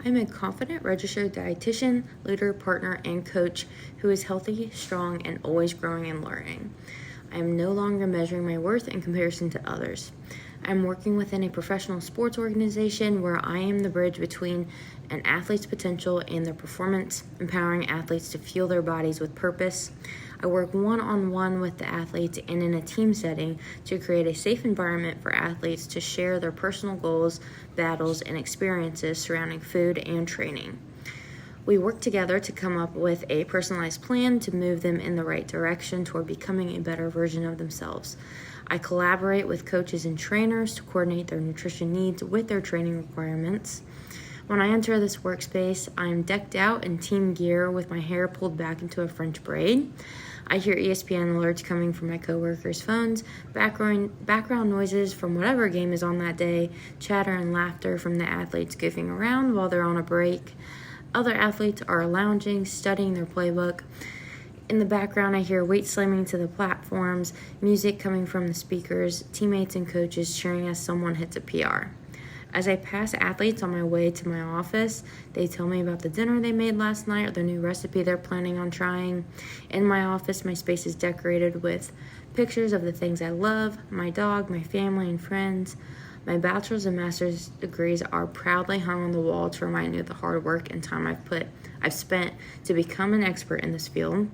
I'm a confident registered dietitian, leader, partner, and coach who is healthy, strong, and always growing and learning. I am no longer measuring my worth in comparison to others. I'm working within a professional sports organization where I am the bridge between an athlete's potential and their performance, empowering athletes to fuel their bodies with purpose. I work one-on-one with the athletes and in a team setting to create a safe environment for athletes to share their personal goals, battles, and experiences surrounding food and training. We work together to come up with a personalized plan to move them in the right direction toward becoming a better version of themselves. I collaborate with coaches and trainers to coordinate their nutrition needs with their training requirements. When I enter this workspace, I am decked out in team gear with my hair pulled back into a French braid. I hear ESPN alerts coming from my coworkers' phones, background noises from whatever game is on that day, chatter and laughter from the athletes goofing around while they're on a break. Other athletes are lounging, studying their playbook. In the background, I hear weight slamming to the platforms, music coming from the speakers, teammates and coaches cheering as someone hits a PR. As I pass athletes on my way to my office, they tell me about the dinner they made last night or the new recipe they're planning on trying. In my office, my space is decorated with pictures of the things I love, my dog, my family, and friends. My bachelor's and master's degrees are proudly hung on the wall to remind me of the hard work and time I've spent to become an expert in this field.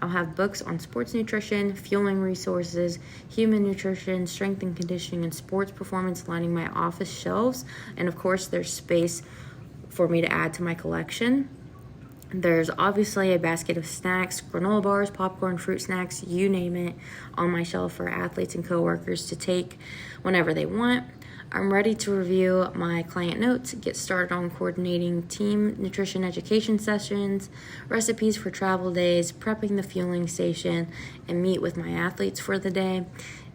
I'll have books on sports nutrition, fueling resources, human nutrition, strength and conditioning, and sports performance lining my office shelves. And of course, there's space for me to add to my collection. There's obviously a basket of snacks, granola bars, popcorn, fruit snacks, you name it, on my shelf for athletes and coworkers to take whenever they want. I'm ready to review my client notes, get started on coordinating team nutrition education sessions, recipes for travel days, prepping the fueling station, and meet with my athletes for the day.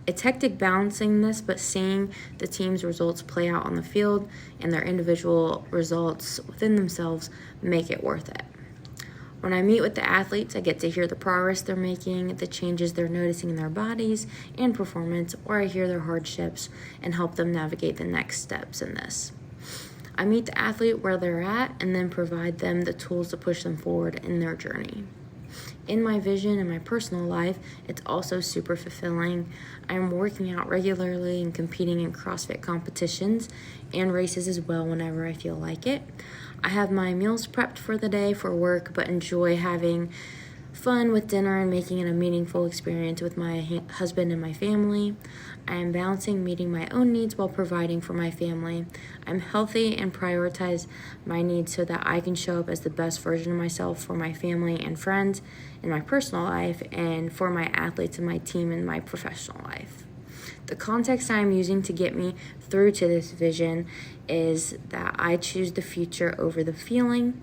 It's hectic balancing this, but seeing the team's results play out on the field and their individual results within themselves make it worth it. When I meet with the athletes, I get to hear the progress they're making, the changes they're noticing in their bodies and performance, or I hear their hardships and help them navigate the next steps in this. I meet the athlete where they're at and then provide them the tools to push them forward in their journey. In my vision and my personal life, it's also super fulfilling. I'm working out regularly and competing in CrossFit competitions and races as well whenever I feel like it. I have my meals prepped for the day for work, but enjoy having fun with dinner and making it a meaningful experience with my husband and my family. I am balancing meeting my own needs while providing for my family. I'm healthy and prioritize my needs so that I can show up as the best version of myself for my family and friends in my personal life and for my athletes and my team in my professional life. The context I'm using to get me through to this vision is that I choose the future over the feeling.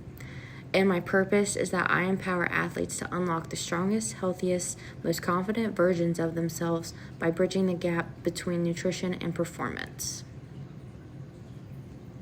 And my purpose is that I empower athletes to unlock the strongest, healthiest, most confident versions of themselves by bridging the gap between nutrition and performance.